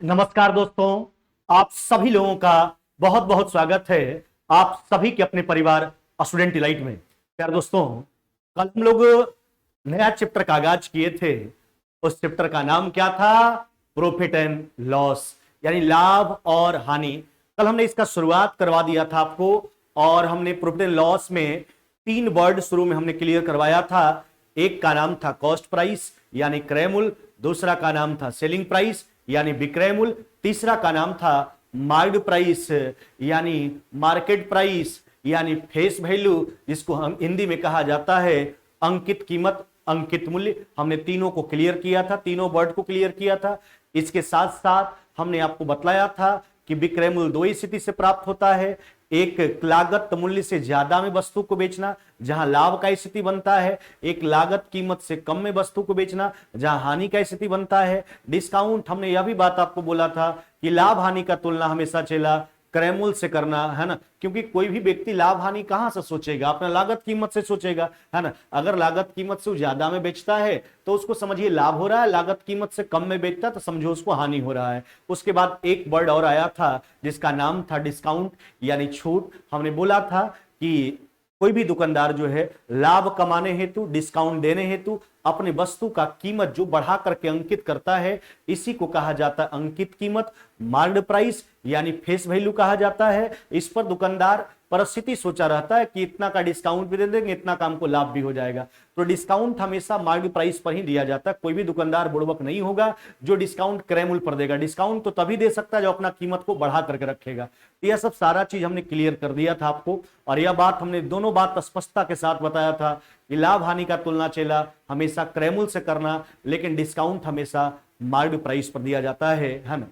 नमस्कार दोस्तों, आप सभी लोगों का बहुत बहुत स्वागत है आप सभी के अपने परिवार स्टूडेंट डिलाइट में। प्यार दोस्तों, कल हम लोग नया चैप्टर का आगाज किए थे। उस चैप्टर का नाम क्या था? प्रॉफिट एंड लॉस, यानी लाभ और हानि। कल हमने इसका शुरुआत करवा दिया था आपको, और हमने प्रॉफिट एंड लॉस में 3 वर्ड शुरू में हमने क्लियर करवाया था। एक का नाम था कॉस्ट प्राइस यानी क्रय मूल्य, दूसरा का नाम था सेलिंग प्राइस यानी विक्रय मूल्य, तीसरा का नाम था मार्केट प्राइस यानी मार्केट प्राइस यानी फेस वैल्यू, जिसको हम हिंदी में कहा जाता है अंकित कीमत, अंकित मूल्य। हमने तीनों को क्लियर किया था, तीनों वर्ड को क्लियर किया था। इसके साथ साथ हमने आपको बतलाया था कि विक्रय मूल्य दो स्थिति से प्राप्त होता है। एक लागत मूल्य से ज्यादा में वस्तु को बेचना जहां लाभ का स्थिति बनता है, एक लागत कीमत से कम में वस्तु को बेचना जहां हानि का स्थिति बनता है। डिस्काउंट, हमने यह भी बात आपको बोला था कि लाभ हानि का तुलना हमेशा चेला क्रय मूल्य से करना है ना, क्योंकि कोई भी व्यक्ति लाभ हानि कहां से सोचेगा, अपना लागत कीमत से सोचेगा, है ना। अगर लागत कीमत से ज्यादा में बेचता है तो उसको समझिए लाभ हो रहा है, लागत कीमत से कम में बेचता है तो समझो उसको हानि हो रहा है। उसके बाद एक वर्ड और आया था जिसका नाम था डिस्काउंट यानी छूट। हमने बोला था कि कोई भी दुकानदार जो है लाभ कमाने हेतु, डिस्काउंट देने हेतु अपने वस्तु का कीमत जो बढ़ा करके अंकित करता है, इसी को कहा जाता है अंकित कीमत। मार्केट प्राइस यानी फेस वैल्यू कहा जाता है। इस पर दुकानदार परिस्थिति सोचा रहता है कि इतना का डिस्काउंट भी दे देंगे, इतना का हमको लाभ भी हो जाएगा। तो डिस्काउंट हमेशा मार्केट प्राइस पर ही दिया जाता है। कोई भी दुकानदार बुड़बक नहीं होगा जो डिस्काउंट क्रय मूल्य पर देगा। डिस्काउंट तो तभी दे सकता है जो अपना कीमत को बढ़ा करके रखेगा। तो यह सब सारा चीज हमने क्लियर कर दिया था आपको, और यह बात हमने दोनों बात स्पष्टता के साथ बताया था कि लाभ हानि का तुलना चेला हमेशा क्रय मूल्य से करना, लेकिन डिस्काउंट हमेशा मार्केट प्राइस पर दिया जाता है ना।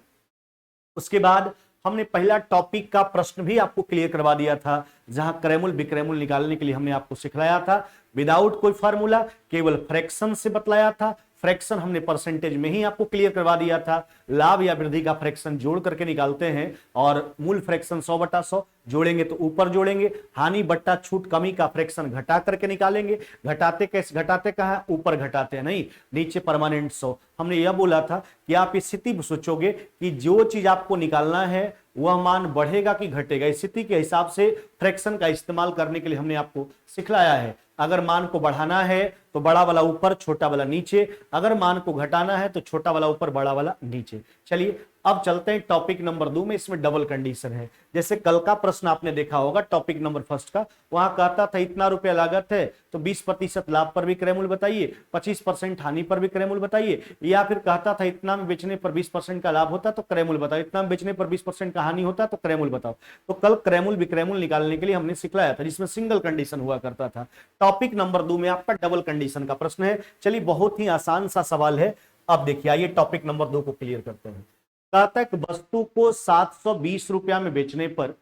उसके बाद हमने पहला टॉपिक का प्रश्न भी आपको क्लियर करवा दिया था, जहां क्रय मूल्य विक्रय मूल्य निकालने के लिए हमने आपको सिखलाया था विदाउट कोई फार्मूला, केवल फ्रैक्शन से बतलाया था। फ्रैक्शन हमने परसेंटेज में ही आपको क्लियर करवा दिया था। लाभ या वृद्धि का फ्रैक्शन जोड़ करके निकालते हैं, और मूल फ्रैक्शन 100/100 जोड़ेंगे तो ऊपर जोड़ेंगे, हानि बट्टा छूट कमी का फ्रैक्शन घटा करके निकालेंगे। घटाते कैसे, घटाते कहा, ऊपर घटाते हैं नहीं, नीचे परमानेंट 100। हमने यह बोला था कि आप इस स्थिति में सोचोगे कि जो चीज आपको निकालना है वह मान बढ़ेगा कि घटेगा, स्थिति के हिसाब से फ्रैक्शन का इस्तेमाल करने के लिए हमने आपको सिखलाया है। अगर मान को बढ़ाना है तो बड़ा वाला ऊपर, छोटा वाला नीचे। अगर मान को घटाना है तो छोटा वाला ऊपर, बड़ा वाला नीचे। चलिए अब चलते हैं टॉपिक नंबर 2 में। इसमें डबल कंडीशन है। जैसे कल का प्रश्न आपने देखा होगा टॉपिक नंबर 1 का, वहां कहता था इतना रुपया लागत है तो 20% लाभ पर भी क्रय मूल्य बताइए, 25% हानि पर भी क्रय मूल्य बताइए, या फिर कहता था इतना में बेचने पर 20% का लाभ होता तो क्रय मूल्य बताओ, इतना में बेचने पर 20% का हानि होता तो क्रय मूल्य बताओ। तो कल क्रय मूल्य विक्रय मूल्य निकालने के लिए हमने सिखलाया था, जिसमें सिंगल कंडीशन हुआ करता था। टॉपिक नंबर 2 में आपका डबल कंडीशन का प्रश्न है। चलिए बहुत ही आसान सा सवाल है। अब देखिए, आइए टॉपिक नंबर 2 को क्लियर करते हैं। कहता है कि वस्तु को 720 रुपया में बेचने पर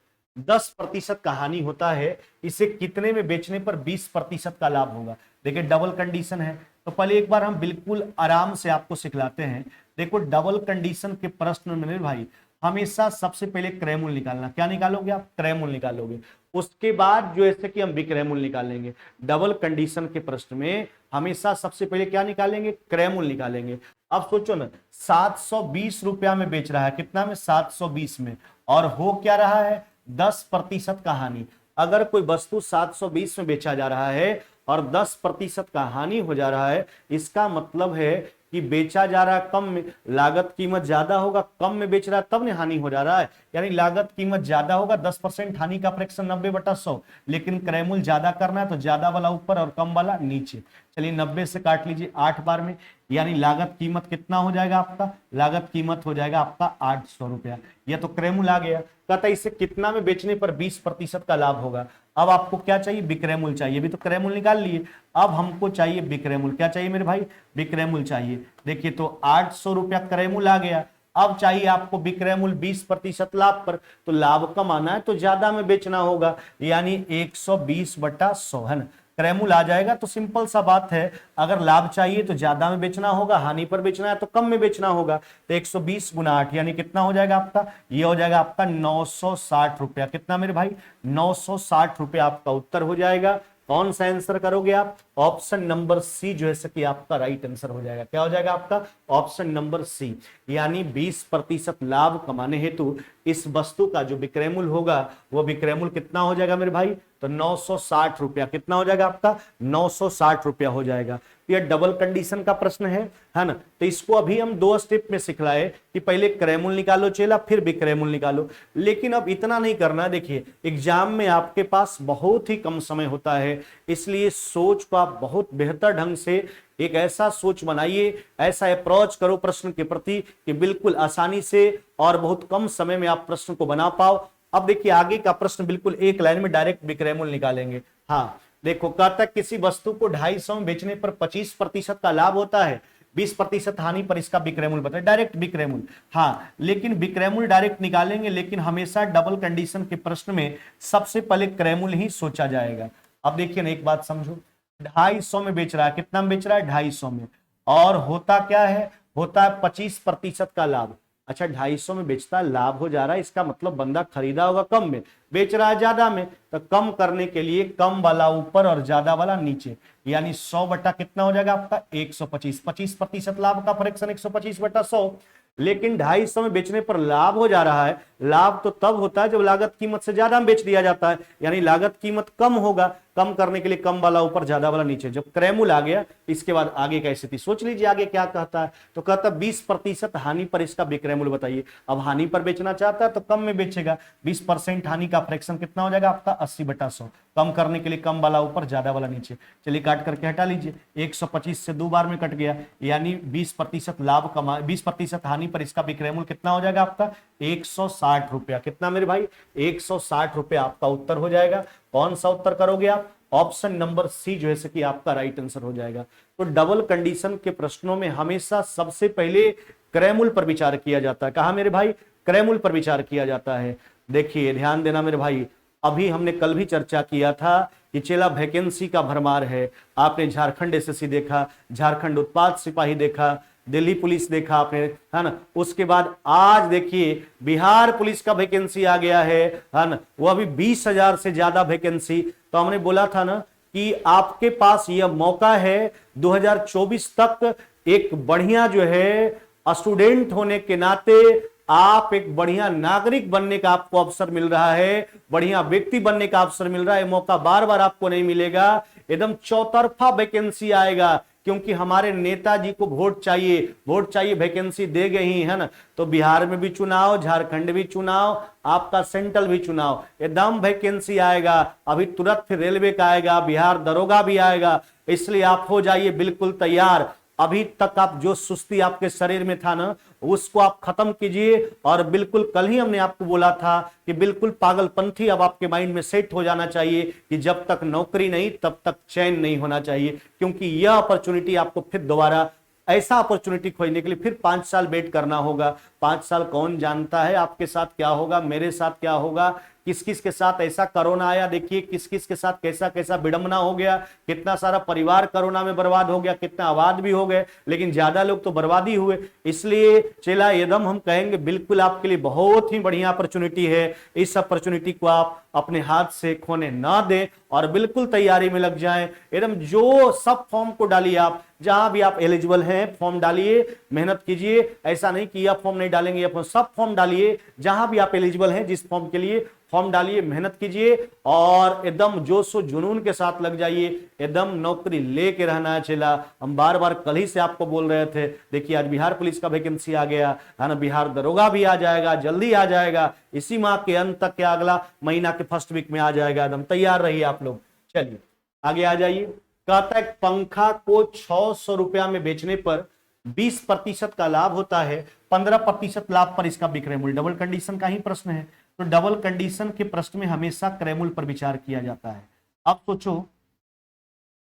10% का हानि होता है, इसे कितने में बेचने पर 20% का लाभ होगा। देखिए डबल कंडीशन है, तो पहले एक बार हम बिल्कुल आराम से आपको सिखलाते हैं। देखो डबल कंडीशन के प्रश्न में भाई हमेशा सबसे पहले क्रय मूल्य निकालना। क्या निकालोगे आप? क्रय मूल्य निकालोगे। उसके बाद जो ऐसे कि हम विक्रय मूल्य निकालेंगे। डबल कंडीशन के प्रश्न में हमेशा सबसे पहले क्या निकालेंगे? क्रय मूल्य निकालेंगे। अब सोचो ना, 720 रुपया में बेच रहा है, कितना में? 720 में, और हो क्या रहा है? 10% का हानि। अगर कोई वस्तु 720 में बेचा जा रहा है और 10% का हानि हो जा रहा है, इसका मतलब है कि बेचा जा रहा है कम में, लागत कीमत ज्यादा होगा, कम में बेच रहा है तब ने हानि हो जा रहा है, यानी लागत कीमत ज्यादा होगा, 10% हानि का फ्रैक्शन 90/100, लेकिन क्रय मूल्य ज्यादा करना है तो ज्यादा वाला ऊपर और कम वाला नीचे। चलिए 90 से काट लीजिए 8 बार में, यानी लागत कीमत कितना हो जाएगा आपका? लागत कीमत हो जाएगा आपका 800 रुपया। यह तो क्रय मूल्य आ गया। कहता है इसे कितना में बेचने पर 20% का लाभ होगा। अब आपको क्या चाहिए? विक्रय मूल्य चाहिए। भी तो क्रय मूल्य निकाल लिए, अब हमको चाहिए विक्रय मूल्य। क्या चाहिए मेरे भाई? विक्रय मूल्य चाहिए। देखिए तो 800 रुपया क्रय मूल्य आ गया। अब चाहिए आपको विक्रय मूल्य 20% लाभ पर, तो लाभ कमाना है तो ज्यादा में बेचना होगा, यानी 120/100 है ना। क्रय मूल्य आ जाएगा तो सिंपल सा बात है, अगर लाभ चाहिए तो ज्यादा में बेचना होगा, हानि पर बेचना है तो कम में बेचना होगा। तो 120 × 8 यानी कितना हो जाएगा आपका? ये हो जाएगा आपका 960 रुपया। कितना मेरे भाई? 960 रुपया आपका उत्तर हो जाएगा। कौन सा आंसर करोगे आप? ऑप्शन नंबर सी जो है कि आपका राइट आंसर हो जाएगा। क्या हो जाएगा आपका? ऑप्शन नंबर सी, यानी 20% लाभ कमाने हेतु इस वस्तु का जो विक्रय मूल्य होगा वो विक्रय मूल्य कितना हो जाएगा मेरे भाई? तो 960 रुपया। कितना हो जाएगा आपका? 960 रुपया हो जाएगा। ये डबल कंडीशन का प्रश्न है ना। तो इसको अभी हम 2 स्टेप में सिखलाए कि पहले क्रय मूल्य निकालो चेला, फिर विक्रय मूल्य निकालो। लेकिन अब इतना नहीं करना। देखिए एग्जाम में आपके पास बहुत ही कम समय होता है, इसलिए सोच को आप बहुत बेहतर ढंग से एक ऐसा सोच बनाइए, ऐसा अप्रोच करो प्रश्न के प्रति कि बिल्कुल आसानी से और बहुत कम समय में आप प्रश्न को बना पाओ। अब देखिए आगे का प्रश्न बिल्कुल एक लाइन में डायरेक्ट विक्रय मूल्य निकालेंगे। हाँ देखो, कहता है किसी वस्तु को 250 में बेचने पर 25% का लाभ होता है, 20% हानि पर इसका विक्रय मूल्य बताए। डायरेक्ट विक्रय मूल्य, हाँ लेकिन विक्रय मूल्य डायरेक्ट निकालेंगे, लेकिन हमेशा डबल कंडीशन के प्रश्न में सबसे पहले क्रय मूल्य ही सोचा जाएगा। अब देखिए ना, एक बात समझो, 250 में बेच रहा है, कितना में बेच रहा है? 250 में, और होता क्या है? होता है 25% का लाभ। अच्छा 250 में बेचता है, लाभ हो जा रहा है, इसका मतलब बंदा खरीदा होगा कम में, बेच रहा है ज्यादा में। तो कम करने के लिए कम वाला ऊपर और ज्यादा वाला नीचे, यानी 100 बटा कितना हो जाएगा आपका? 125। 25% लाभ का फ्रैक्शन 125 बटा 100। लेकिन 250 में बेचने पर लाभ हो जा रहा है। लाभ तो तब होता है जब लागत कीमत से ज्यादा में बेच दिया जाता है, यानी लागत कीमत कम होगा। कम करने के लिए कम वाला ऊपर, ज्यादा वाला नीचे। जब क्रय मूल्य आ गया, इसके बाद आगे का स्थिति सोच लीजिए आगे क्या कहता है। तो कहता है 20% हानि पर इसका विक्रय मूल्य बताइए। अब हानि पर बेचना चाहता है तो कम में बेचेगा। 20% हानि का फ्रैक्शन कितना हो जाएगा आपका? 80 बटा 100। कम करने के लिए कम वाला ऊपर, ज्यादा वाला नीचे। चलिए काट करके हटा लीजिए। 125 से 2 बार में कट गया, यानी 20% लाभ कमा, 20% हानि पर इसका विक्रय मूल्य कितना हो जाएगा आपका? 160 रुपया। कितना मेरे भाई? 160 रुपया आपका उत्तर हो जाएगा। कौन सा उत्तर करोगे आप? ऑप्शन नंबर सी जो है कि आपका राइट आंसर हो जाएगा। तो डबल कंडीशन के प्रश्नों में हमेशा सबसे पहले क्रय मूल्य पर विचार किया जाता है। कहा मेरे भाई? क्रय मूल्य पर विचार किया जाता है। देखिए ध्यान देना मेरे भाई, अभी हमने कल भी चर्चा किया था कि चेला वैकेंसी का भरमार है। आपने झारखंड एसएससी देखा, झारखंड उत्पाद सिपाही देखा, दिल्ली पुलिस देखा आपने, है ना। उसके बाद आज देखिए बिहार पुलिस का वैकेंसी आ गया है ना। वो अभी 20,000 से ज्यादा वैकेंसी। तो हमने बोला था ना कि आपके पास यह मौका है 2024 तक एक बढ़िया जो है स्टूडेंट होने के नाते आप एक बढ़िया नागरिक बनने का आपको अवसर मिल रहा है, बढ़िया व्यक्ति बनने का अवसर मिल रहा है। मौका बार बार आपको नहीं मिलेगा। एकदम चौतरफा वैकेंसी आएगा, क्योंकि हमारे नेताजी को वोट चाहिए, वोट चाहिए, वैकेंसी दे गई है ना। तो बिहार में भी चुनाव, झारखंड भी चुनाव, आपका सेंट्रल भी चुनाव, एकदम वैकेंसी आएगा। अभी तुरंत फिर रेलवे का आएगा, बिहार दरोगा भी आएगा। इसलिए आप हो जाइए बिल्कुल तैयार। अभी तक आप जो सुस्ती आपके शरीर में था ना, उसको आप खत्म कीजिए। और बिल्कुल कल ही हमने आपको बोला था कि बिल्कुल पागलपंथी अब आपके माइंड में सेट हो जाना चाहिए कि जब तक नौकरी नहीं तब तक चैन नहीं होना चाहिए। क्योंकि यह अपॉर्चुनिटी आपको फिर दोबारा ऐसा अपॉर्चुनिटी खोजने के लिए फिर 5 साल वेट करना होगा। 5 साल कौन जानता है आपके साथ क्या होगा, मेरे साथ क्या होगा, किस किस के साथ ऐसा कोरोना आया। देखिए किस किस के साथ कैसा कैसा विडंबना हो गया, कितना सारा परिवार कोरोना में बर्बाद हो गया, कितना आबाद भी हो गए, लेकिन ज्यादा लोग तो बर्बाद ही हुए। इसलिए चेला एकदम हम कहेंगे बिल्कुल आपके लिए बहुत ही बढ़िया अपॉर्चुनिटी है। इस अपॉर्चुनिटी को आप अपने हाथ से खोने ना दें और बिल्कुल तैयारी में लग जाएं। एकदम जो सब फॉर्म को डालिए, आप जहां भी आप एलिजिबल हैं फॉर्म डालिए, मेहनत कीजिए। ऐसा नहीं कि यह फॉर्म नहीं डालेंगे, यह सब फॉर्म डालिए। जहां भी आप एलिजिबल हैं जिस फॉर्म के लिए, फॉर्म डालिए, मेहनत कीजिए और एकदम जोश और जुनून के साथ लग जाइए। एकदम नौकरी लेके रहना है चेला। हम बार बार कल ही से आपको बोल रहे थे। देखिए आज बिहार पुलिस का वैकेंसी आ गया है ना, बिहार दरोगा भी आ जाएगा, जल्दी आ जाएगा, इसी माह के अंत तक या अगला महीना के फर्स्ट वीक में आ जाएगा। एकदम तैयार रहिए आप लोग। चलिए आगे आ जाइए। कहता है पंखा को 600 रुपया में बेचने पर 20% का लाभ होता है, 15% लाभ पर इसका विक्रय मूल्य। डबल कंडीशन का ही प्रश्न है, तो डबल कंडीशन के प्रश्न में हमेशा क्रय मूल्य पर विचार किया जाता है। अब सोचो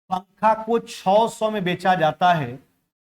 पंखा को 600 में बेचा जाता है,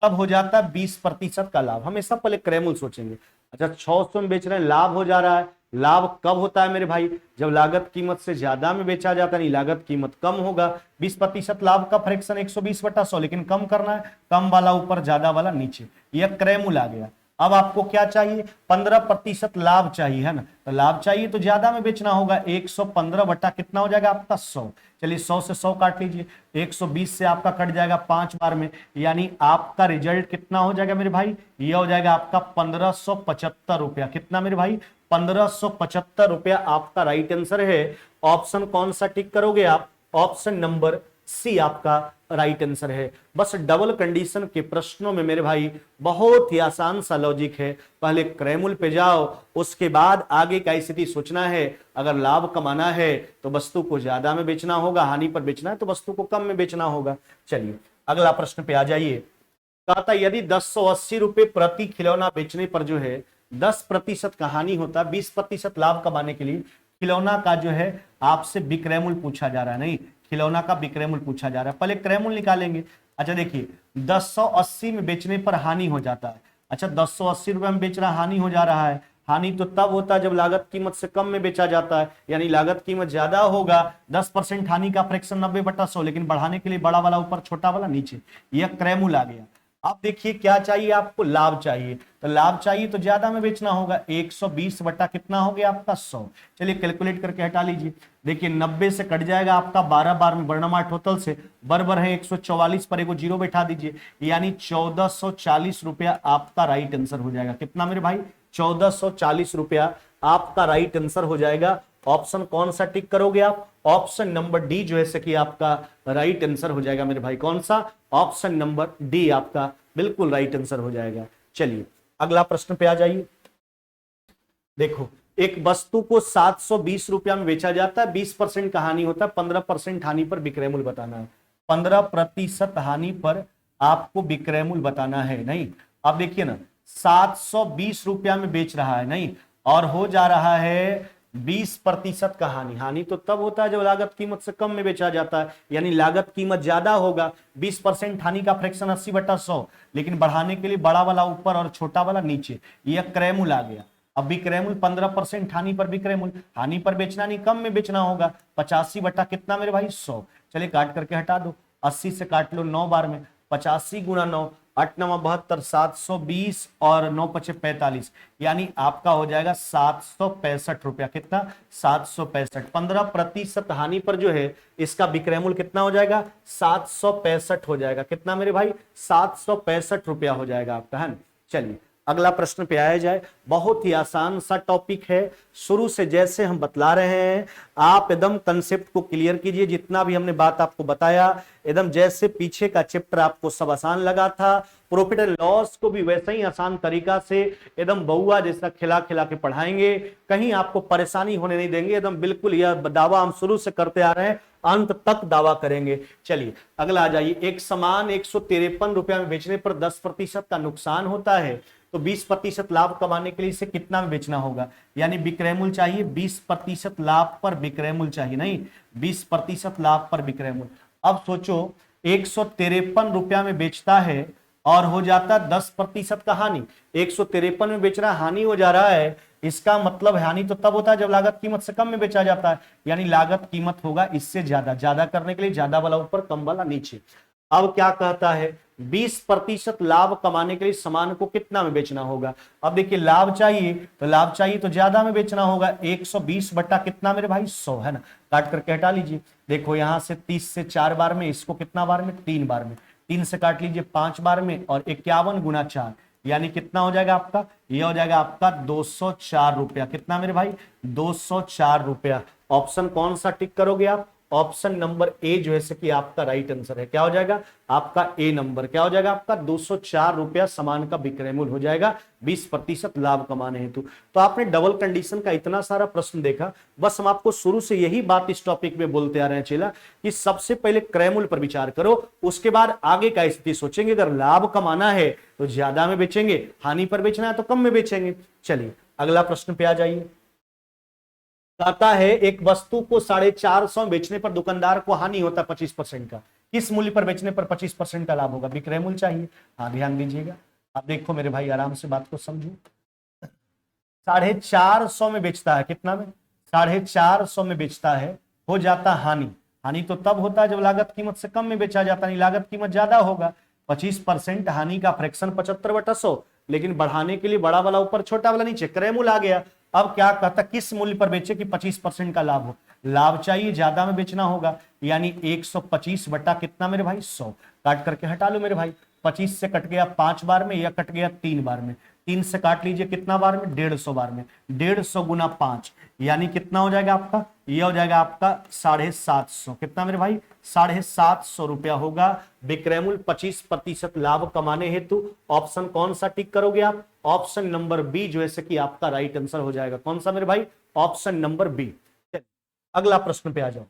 तब हो जाता है 20% का लाभ। हमेशा पहले क्रय मूल्य सोचेंगे। अच्छा 600 में बेच रहे हैं, लाभ हो जा रहा है। लाभ कब होता है मेरे भाई? जब लागत कीमत से ज्यादा में बेचा जाता है, नहीं लागत कीमत कम होगा। 20% लाभ का फ्रैक्शन 120 बटा 100, लेकिन कम करना है, कम वाला ऊपर ज्यादा वाला नीचे। यह क्रय मूल्य आ गया। अब आपको क्या चाहिए, 15% लाभ चाहिए, है ना। तो लाभ चाहिए तो ज्यादा में बेचना होगा, 115 बटा कितना हो जाएगा आपका 100। चलिए 100 से 100 काट लीजिए, 120 से आपका कट जाएगा 5 बार में, यानी आपका रिजल्ट कितना हो जाएगा मेरे भाई, ये हो जाएगा आपका 1575 रुपया। कितना मेरे भाई, 1575 रुपया आपका राइट आंसर है। ऑप्शन कौन सा टिक करोगे आप, ऑप्शन नंबर सी आपका राइट आंसर है। बस डबल कंडीशन के प्रश्नों में मेरे भाई बहुत ही आसान सा लॉजिक है, पहले क्रयमूल्य पे जाओ, उसके बाद आगे का स्थिति सोचना है। अगर लाभ कमाना है तो वस्तु को ज्यादा में बेचना होगा, हानि पर बेचना है तो वस्तु को कम में बेचना होगा। चलिए अगला प्रश्न पे आ जाइए। कहा था यदि 1080 रुपए प्रति खिलौना बेचने पर जो है 10% का हानि होता, 20% लाभ कमाने के लिए खिलौना का जो है आपसे विक्रय मूल्य पूछा जा रहा है, नहीं खिलौना का विक्रय मूल्य पूछा जा रहा है। पहले क्रय मूल्य निकालेंगे। अच्छा देखिए 1080 में बेचने पर हानि हो जाता है। अच्छा 1080 रुपए में बेच रहा, हानि हो जा रहा है। हानि तो तब होता है जब लागत कीमत से कम में बेचा जाता है, यानी लागत कीमत ज्यादा होगा। 10% हानि का फ्रैक्शन 90/100, लेकिन बढ़ाने के लिए बड़ा वाला ऊपर छोटा वाला नीचे, यह क्रय मूल्य आ गया। अब देखिए क्या चाहिए आपको, लाभ चाहिए। तो लाभ चाहिए तो ज्यादा में बेचना होगा, 120 बटा कितना हो गया आपका 100। चलिए कैलकुलेट करके हटा लीजिए। देखिए 90 से कट जाएगा आपका 12 बार में, वर्णमार टोटल से बराबर है 144 पर एगो जीरो बैठा दीजिए, यानी 1440 रुपया आपका राइट आंसर हो जाएगा। कितना मेरे भाई, 1440 रुपया आपका राइट आंसर हो जाएगा। ऑप्शन कौन सा टिक करोगे आप, ऑप्शन नंबर डी जो है कि आपका राइट आंसर हो जाएगा मेरे भाई। कौन सा, ऑप्शन नंबर डी आपका बिल्कुल राइट आंसर हो जाएगा। चलिए अगला प्रश्न पे आ जाइए। देखो एक वस्तु को 720 रुपया में बेचा जाता है, 20% का हानि होता है, 15% हानि पर विक्रय मूल्य बताना है। 15% हानि पर आपको विक्रय मूल्य बताना है, नहीं। अब देखिए ना 720 रुपया में बेच रहा है, नहीं, और हो जा रहा है 20% का हानि। हानि तो तब होता है जब लागत कीमत से कम में बेचा जाता है, यानी लागत कीमत ज्यादा होगा। 20% हानि का फ्रैक्शन 80/100, लेकिन बढ़ाने के लिए बड़ा वाला ऊपर और छोटा वाला नीचे, यह क्रय मूल्य आ गया। अब विक्रय मूल्य 15% हानि पर विक्रय मूल्य, हानि पर बेचना नहीं कम में बेचना होगा, 85 बटा कितना मेरे भाई 100। चलिए काट करके हटा दो, 80 से काट लो 9 बार में, 85 गुना 9, 8 9 72, 720 और 9 5 45, यानी आपका हो जाएगा 765 रुपया। कितना, 765। 15% हानि पर जो है इसका विक्रय मूल्य कितना हो जाएगा, 765 हो जाएगा। कितना मेरे भाई, 765 रुपया हो जाएगा आपका, है ना। चलिए अगला प्रश्न पे आया जाए। बहुत ही आसान सा टॉपिक है, शुरू से जैसे हम बतला रहे हैं आप एकदम कंसेप्ट को क्लियर कीजिए। जितना भी हमने बात आपको बताया एकदम जैसे पीछे का चैप्टर आपको सब आसान लगा था, प्रॉफिट एंड लॉस को भी वैसे ही आसान तरीका से एकदम बउआ जैसा खिला खिला के पढ़ाएंगे, कहीं आपको परेशानी होने नहीं देंगे। एकदम बिल्कुल यह दावा हम शुरू से करते आ रहे हैं, अंत तक दावा करेंगे। चलिए अगला आ जाइए। एक सामान 153 रुपया में बेचने पर 10% का नुकसान होता है, तो 20% लाभ कमाने के लिए इसे कितना में बेचना होगा, यानी विक्रय मूल्य चाहिए 20% लाभ पर विक्रय मूल्य चाहिए, नहीं 20% लाभ पर विक्रय मूल्य। अब सोचो 153 रुपया में बेचता है और हो जाता 10% का हानि। 153 में बेच रहा, हानि हो जा रहा है, इसका मतलब हानि तो तब होता है जब लागत कीमत से कम में बेचा जाता है, यानी लागत कीमत होगा इससे ज्यादा। ज्यादा करने के लिए ज्यादा वाला ऊपर कम वाला नीचे। अब क्या कहता है, 20% लाभ कमाने के लिए सामान को कितना में बेचना होगा। अब देखिए लाभ चाहिए तो लाभ चाहिए तो ज्यादा में बेचना होगा, 120 बटा कितना मेरे भाई 100, है ना। काट करके हटा लीजिए। देखो यहां से 30 से 4 बार में, इसको कितना बार में, 3 बार में, 3 से काट लीजिए 5 बार में, और 51 गुना 4, यानी कितना हो जाएगा आपका, यह हो जाएगा आपका 204 रुपया। कितना मेरे भाई, 204 रुपया। ऑप्शन कौन सा टिक करोगे आप, ऑप्शन नंबर ए जो है कि आपका राइट आंसर है। क्या हो जाएगा आपका ए नंबर, क्या हो जाएगा आपका 204 रुपया सामान का विक्रय मूल्य हो जाएगा 20% लाभ कमाने हेतु। तो आपने डबल कंडीशन का इतना सारा प्रश्न देखा। बस हम आपको शुरू से यही बात इस टॉपिक में बोलते आ रहे हैं चेला, कि सबसे पहले क्रय मूल्य पर विचार करो, उसके बाद आगे का स्थिति सोचेंगे। अगर लाभ कमाना है तो ज्यादा में बेचेंगे, हानि पर बेचना है तो कम में बेचेंगे। चलिए अगला प्रश्न पे आ जाइए। कहता है एक वस्तु को 450 बेचने पर दुकानदार को हानि होता है 25% का, किस मूल्य पर बेचने पर 25% का लाभ होगा, विक्रय मूल्य चाहिए। हाँ ध्यान दीजिएगा, अब देखो मेरे भाई आराम से बात को समझो। 450 में बेचता है, कितना में, 450 में बेचता है, हो जाता हानि। हानि तो तब होता है जब लागत कीमत से कम में बेचा जाता है, लागत कीमत ज्यादा होगा। 25% हानि का फ्रैक्शन 75/100, लेकिन बढ़ाने के लिए बड़ा वाला ऊपर छोटा वाला नीचे, क्रय मूल्य आ गया। अब क्या कहता, किस मूल्य पर बेचे कि 25% का लाभ हो। लाभ चाहिए, ज्यादा में बेचना होगा, यानी 125 बटा कितना मेरे भाई 100, काट करके हटा लो मेरे भाई। 25 से कट गया 5 बार में या कट गया 3 बार में, 3 से काट लीजिए कितना बार में 150 बार में, 150 गुना 5 यानी कितना हो जाएगा आपका, यह हो जाएगा आपका 750, कितना मेरे भाई 750 रुपया होगा। विक्रय मूल्य 25% लाभ कमाने हेतु ऑप्शन कौन सा टिक करोगे आप, ऑप्शन नंबर बी जो है कि आपका राइट आंसर हो जाएगा। कौन सा मेरे भाई, ऑप्शन नंबर बी। अगला प्रश्न पे आ जाओ।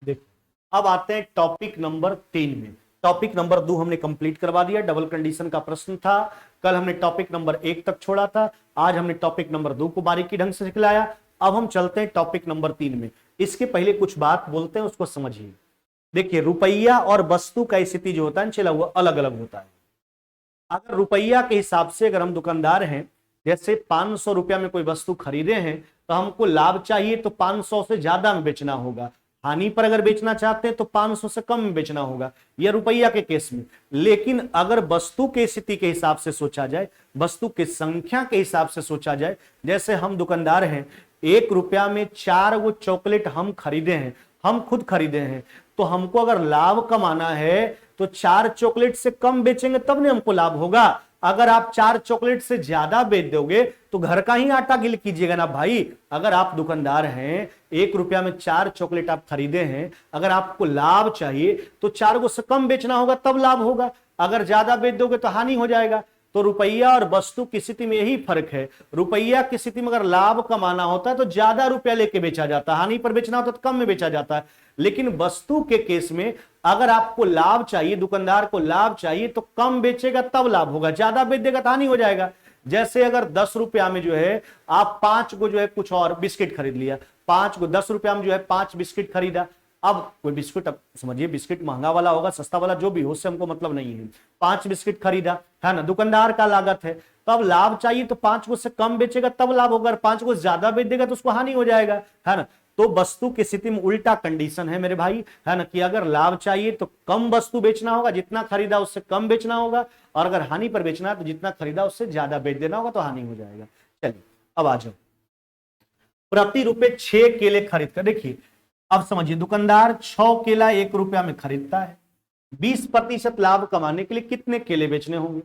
देखो अब आते हैं टॉपिक नंबर 3 में। टॉपिक नंबर 2 हमने कंप्लीट करवा दिया, डबल कंडीशन का प्रश्न था। कल हमने टॉपिक नंबर 1 तक छोड़ा था, आज हमने टॉपिक नंबर 2 को बारीकी ढंग से सिखलाया। अब हम चलते हैं टॉपिक नंबर 3 में। इसके पहले कुछ बात बोलते हैं, उसको समझिए। देखिए रुपया और वस्तु का स्थिति जो होता है चला वो अलग अलग होता है। अगर रुपया के हिसाब से अगर हम दुकानदार हैं, जैसे 500 रुपया में कोई वस्तु खरीदे हैं तो हमको लाभ चाहिए तो 500 से ज्यादा में बेचना होगा। हानि पर अगर बेचना चाहते हैं तो 500 से कम में बेचना होगा, यह रुपया के केस में। लेकिन अगर वस्तु के स्थिति के हिसाब से सोचा जाए, वस्तु की संख्या के हिसाब से सोचा जाए, जैसे हम दुकानदार हैं, 1 रुपया में 4 वो चॉकलेट हम खरीदे हैं, हम खुद खरीदे हैं, तो हमको अगर लाभ कमाना है तो 4 चॉकलेट से कम बेचेंगे तब नहीं हमको लाभ होगा। अगर आप 4 चॉकलेट से ज्यादा बेच दोगे तो घर का ही आटा गिल कीजिएगा ना भाई। अगर आप दुकानदार हैं, 1 रुपया में 4 चॉकलेट आप खरीदे हैं, अगर आपको लाभ चाहिए तो 4 को से कम बेचना होगा तब लाभ होगा, अगर ज्यादा बेच दोगे तो हानि हो जाएगा। तो रुपया और वस्तु की स्थिति में यही फर्क है। रुपया की स्थिति में अगर लाभ कमाना होता है तो ज्यादा रुपया लेके बेचा जाता है, हानि पर बेचना होता है तो कम में बेचा जाता है। लेकिन वस्तु के केस में अगर आपको लाभ चाहिए, दुकानदार को लाभ चाहिए तो कम बेचेगा तब लाभ होगा, ज्यादा बेच देगा तो हानि हो जाएगा। जैसे अगर 10 रुपया में जो है आप 5 को जो है कुछ और बिस्किट खरीद लिया, 5 को 10 रुपया में जो है 5 बिस्किट खरीदा। अब कोई बिस्किट, अब समझिए बिस्किट महंगा वाला होगा सस्ता वाला जो भी हो, उससे हमको मतलब नहीं है। 5 बिस्किट खरीदा है ना, दुकानदार का लागत है, तब लाभ चाहिए तो 5 को से कम बेचेगा तब लाभ होगा, 5 को ज्यादा बेच देगा तो उसको हानि हो जाएगा, है ना। तो वस्तु की स्थिति में उल्टा कंडीशन है मेरे भाई, है ना, कि अगर लाभ चाहिए तो कम वस्तु बेचना होगा, जितना खरीदा उससे कम बेचना होगा, और अगर हानि पर बेचना है तो जितना खरीदा उससे ज्यादा बेच देना होगा तो हानि हो जाएगा। चलिए अब आ जाओ, प्रति रुपए 6 केले खरीद कर, देखिए अब समझिए दुकानदार 6 केला 1 रुपया में खरीदता है, 20% लाभ कमाने के लिए कितने केले बेचने होंगे।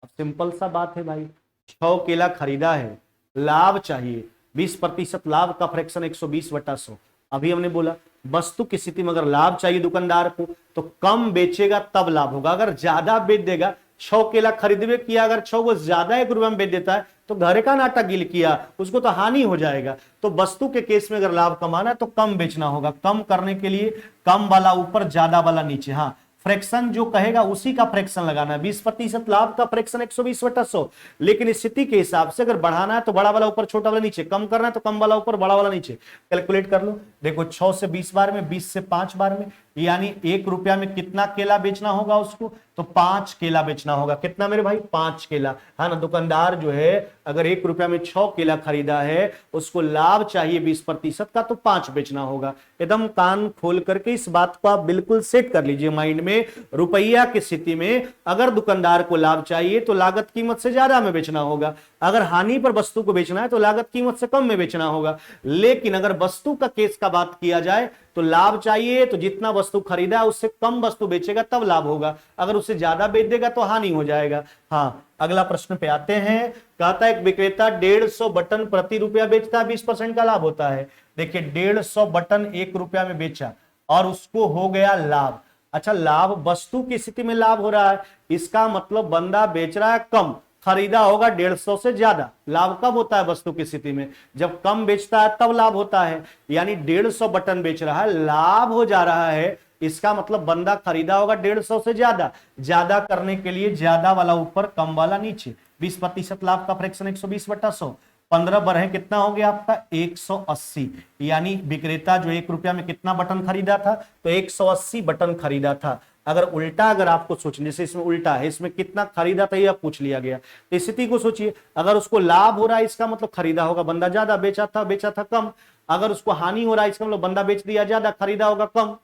अब सिंपल सा बात है भाई, 6 केला खरीदा है, लाभ चाहिए, 20% लाभ का फ्रैक्शन 120/100। अभी हमने बोला वस्तु की स्थिति में अगर लाभ चाहिए दुकानदार को तो कम बेचेगा तब लाभ होगा, अगर ज्यादा बेच देगा, 6 केला खरीदे किया, अगर 6 को ज्यादा 1 रुपया में बेच देता है तो घर का नाटा गिल किया, उसको तो हानि हो जाएगा। तो वस्तु के केस में अगर लाभ कमाना है तो कम बेचना होगा, कम करने के लिए कम वाला ऊपर ज्यादा वाला नीचे, हाँ फ्रैक्शन जो कहेगा उसी का फ्रैक्शन लगाना है। 20% लाभ का फ्रैक्शन 120/100। लेकिन स्थिति के हिसाब से अगर बढ़ाना है तो बड़ा वाला ऊपर छोटा वाला नीचे, कम करना है तो कम वाला ऊपर बड़ा वाला नीचे। कैलकुलेट कर लो, देखो 6 से 20 बार में, 20 से 5 बार में, यानी 1 रुपया में कितना केला बेचना होगा उसको, तो 5 केला बेचना होगा। कितना मेरे भाई 5 केला, है ना। दुकानदार जो है अगर 1 रुपया में 6 केला खरीदा है, उसको लाभ चाहिए 20% का, तो 5 बेचना होगा। एकदम कान खोल करके इस बात को आप बिल्कुल सेट कर लीजिए माइंड में। रुपया की स्थिति में अगर दुकानदार को लाभ चाहिए तो लागत कीमत से ज्यादा में बेचना होगा, अगर हानि पर वस्तु को बेचना है तो लागत कीमत से कम में बेचना होगा। लेकिन अगर वस्तु का केस का बात किया जाए तो लाभ चाहिए तो जितना वस्तु खरीदा है उससे कम वस्तु बेचेगा तब लाभ होगा, अगर उससे ज्यादा बेच देगा तो हानि हो जाएगा। हाँ अगला प्रश्न पे आते हैं। कहता है एक विक्रेता 150 बटन प्रति रुपया बेचता है, 20% का लाभ होता है। देखिए 150 बटन 1 रुपया में बेचा और उसको हो गया लाभ। अच्छा, लाभ वस्तु की स्थिति में लाभ हो रहा है, इसका मतलब बंदा बेच रहा है कम, खरीदा होगा 150 से ज्यादा। लाभ कब होता है वस्तु की स्थिति में, जब कम बेचता है तब लाभ होता है। यानी 150 बटन बेच रहा है, लाभ हो जा रहा है, इसका मतलब बंदा खरीदा होगा 150 से ज्यादा। ज्यादा करने के लिए ज्यादा वाला ऊपर कम वाला नीचे, 20% लाभ का फ्रैक्शन 120/100। 15 बढ़े कितना हो गया आपका 180। यानी विक्रेता जो 1 रुपया में कितना बटन खरीदा था, तो 180 बटन खरीदा था। अगर उल्टा अगर आपको सोचने से, इसमें उल्टा है, इसमें कितना खरीदा था ये आप पूछ लिया गया, तो स्थिति को सोचिए। अगर उसको लाभ हो रहा है इसका मतलब खरीदा होगा बंदा ज्यादा, बेचा था कम। अगर उसको हानि हो रहा है इसका मतलब बंदा बेच दिया ज्यादा, खरीदा होगा कम।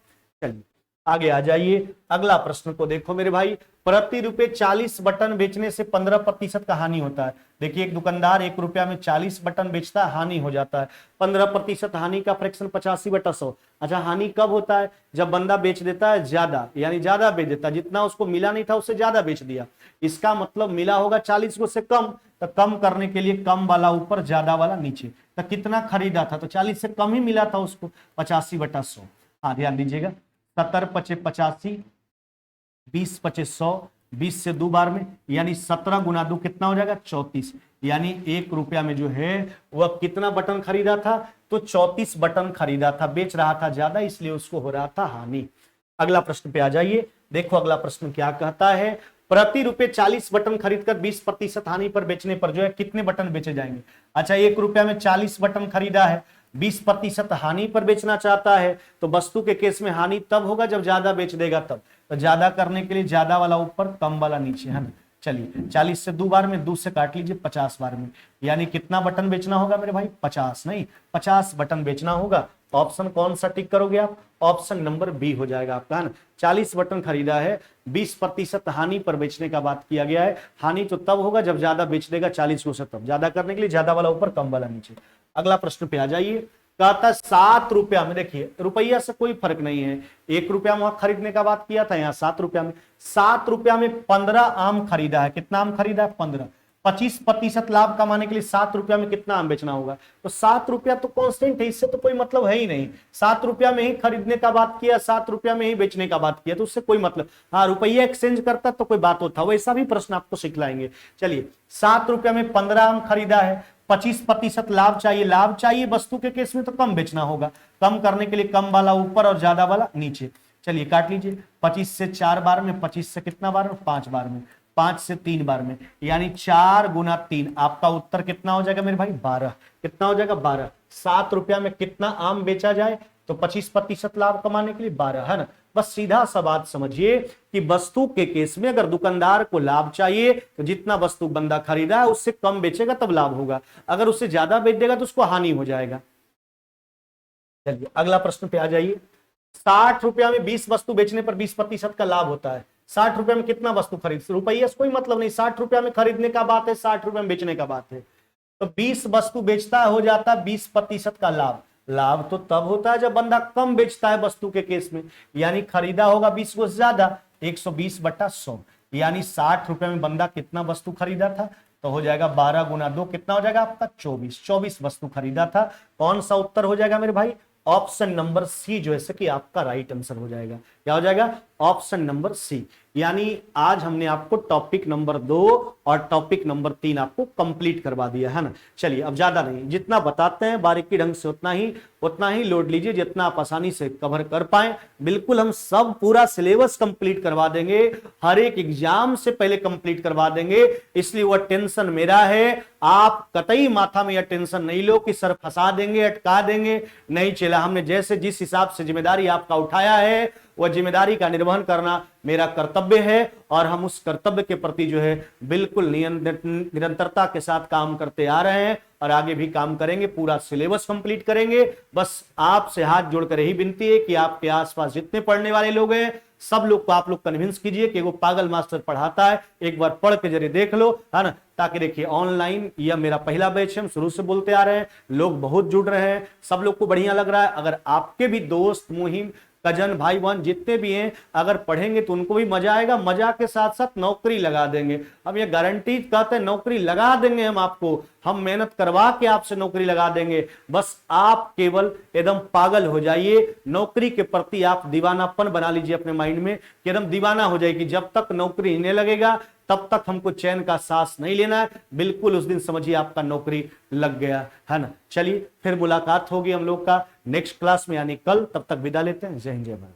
चलिए आगे आ जाइए, अगला प्रश्न को देखो मेरे भाई। प्रति रुपए 40 बटन बेचने से 15% का हानि होता है। देखिए एक दुकानदार 1 रुपया में 40 बटन बेचता है, हानि हो जाता है 15%। हानि का फ्रैक्शन 85/100। अच्छा, हानि कब होता है? जब बंदा बेच देता है ज्यादा, यानी ज्यादा बेच देता है, जितना उसको मिला नहीं था उससे ज्यादा बेच दिया। इसका मतलब मिला होगा 40 को से कम, तो कम करने के लिए कम वाला ऊपर, ज्यादा वाला नीचे। तो कितना खरीदा था? तो 40 से कम ही मिला था उसको, 85/100। हाँ ध्यान दीजिएगा, 70 पचे 85, 20 पचे 100, 20 से 2 बार में, यानी 17 गुना 2 कितना हो जाएगा? 34। यानी 1 रुपया में जो है वह कितना बटन खरीदा था? तो 34 बटन खरीदा था। बेच रहा था ज्यादा, इसलिए उसको हो रहा था हानि। अगला प्रश्न पे आ जाइए, देखो अगला प्रश्न क्या कहता है। प्रति रुपए 40 बटन खरीदकर 20% हानि पर बेचने पर जो है कितने बटन बेचे जाएंगे? अच्छा, 1 रुपया में 40 बटन खरीदा है, 20% हानि पर बेचना चाहता है, तो वस्तु के केस में हानि तब होगा जब ज्यादा बेच देगा तब। तो ज्यादा करने के लिए ज्यादा वाला ऊपर, कम वाला नीचे, है ना। चलिए 40 से 2 बार में, 2 से काट लीजिए 50 बार में, यानी कितना बटन बेचना होगा मेरे भाई? 50 नहीं, 50 बटन बेचना होगा। ऑप्शन कौन सा टिक करोगे आप? ऑप्शन नंबर बी हो जाएगा आपका, है ना। 40 बटन खरीदा है, 20% हानि पर बेचने का बात किया गया है। हानि तो तब होगा जब ज्यादा बेच देगा 40 को से, तब ज्यादा करने के लिए ज्यादा वाला ऊपर, कम वाला नीचे। अगला प्रश्न पे आ जाइए, कहता 7 रुपया में, देखिए रुपया से कोई फर्क नहीं है, 1 रुपया में खरीदने का बात किया था, यहाँ 7 रुपया में। 7 रुपया में 15 आम खरीदा है। कितना आम खरीदा है? 15। 25% लाभ कमाने के लिए 7 रुपया में कितना आम बेचना होगा? तो 7 रुपया तो कांस्टेंट है, इससे तो कोई मतलब है ही नहीं। 7 रुपया में ही खरीदने का बात किया, 7 रुपया में ही बेचने का बात किया, तो उससे कोई मतलब। हाँ, रुपया एक्सचेंज करता तो कोई बात होता, वैसा भी प्रश्न आपको सिखलाएंगे। चलिए 7 रुपया में 15 आम खरीदा है, 25% लाभ चाहिए। लाभ चाहिए वस्तु के केस में तो कम बेचना होगा, कम करने के लिए कम वाला ऊपर और ज्यादा वाला नीचे। चलिए काट लीजिए, 25 से 4 बार में, 25 से कितना बार में? 5 बार में, 5 से 3 बार में, यानी 4 गुना 3। आपका उत्तर कितना हो जाएगा मेरे भाई? 12। कितना हो जाएगा? 12। 7 रुपया में कितना आम बेचा जाए? तो 25% लाभ कमाने के लिए 12, है ना। बस सीधा सा बात समझिए कि वस्तु के केस में अगर दुकानदार को लाभ चाहिए तो जितना वस्तु बंदा खरीदा है उससे कम बेचेगा तब लाभ होगा, अगर उससे ज्यादा बेच देगा तो उसको हानि हो जाएगा। चलिए अगला प्रश्न पे आ जाइए। 60 रुपया में 20 वस्तु बेचने पर 20% का लाभ होता है। 60 रुपया में कितना वस्तु खरीद, रुपया से कोई मतलब नहीं, 60 रुपया में खरीदने का बात है, 60 रुपया में बेचने का बात है। तो 20 वस्तु बेचता हो जाता है 20% का लाभ। लाभ तो तब होता है जब बंदा कम बेचता है वस्तु के केस में, यानी खरीदा होगा 20 को ज्यादा, 120/100, यानी 60 रुपए में बंदा कितना वस्तु खरीदा था? तो हो जाएगा 12 गुना 2, कितना हो जाएगा आपका? 24 वस्तु खरीदा था। कौन सा उत्तर हो जाएगा मेरे भाई? ऑप्शन नंबर सी जो है कि आपका राइट आंसर हो जाएगा। क्या हो जाएगा? Option number C. यानी आज हमने आपको टॉपिक नंबर 2 और टॉपिक नंबर 3 आपको कंप्लीट करवा दिया, है ना। चलिए अब ज्यादा नहीं, जितना बताते हैं बारीकी ढंग से उतना ही लोड लीजिए, जितना आप आसानी से कवर कर पाए। बिल्कुल हम सब पूरा सिलेबस कंप्लीट करवा देंगे, हर एक एग्जाम से पहले कंप्लीट करवा देंगे, इसलिए वह टेंशन मेरा है। आप कतई माथा में यह टेंशन नहीं लो कि सर फंसा देंगे, अटका देंगे, नहीं चला। हमने जैसे जिस हिसाब से जिम्मेदारी आपका उठाया है वह जिम्मेदारी का निर्वहन करना मेरा कर्तव्य है, और हम उस कर्तव्य के प्रति जो है बिल्कुल निरंतरता के साथ काम करते आ रहे हैं और आगे भी काम करेंगे। पूरा सिलेबस कंप्लीट करेंगे। बस आपसे हाथ जोड़कर यही विनती है कि आपके आसपास जितने पढ़ने वाले लोग हैं सब लोग को आप लोग कन्विंस कीजिए कि वो पागल मास्टर पढ़ाता है, एक बार पढ़ के जरिए देख लो, है ना। ताकि देखिए ऑनलाइन यह मेरा पहला बैच है, हम शुरू से बोलते आ रहे हैं, लोग बहुत जुड़ रहे हैं, सब लोग को बढ़िया लग रहा है। अगर आपके भी दोस्त, मुहिम, कजन, भाई बहन जितने भी हैं अगर पढ़ेंगे तो उनको भी मजा आएगा, मजा के साथ साथ नौकरी लगा देंगे। हम ये गारंटी कहते हैं नौकरी लगा देंगे हम आपको, हम मेहनत करवा के आपसे नौकरी लगा देंगे। बस आप केवल एकदम पागल हो जाइए, नौकरी के प्रति आप दीवानापन बना लीजिए अपने माइंड में कि एकदम दीवाना हो जाएगी। जब तक नौकरी नहीं लगेगा तब तक हमको चैन का सांस नहीं लेना है। बिल्कुल उस दिन समझिए आपका नौकरी लग गया, है ना। चलिए फिर मुलाकात होगी हम लोग का नेक्स्ट क्लास में, यानी कल। तब तक विदा लेते हैं। जय हिंद, जय भारत।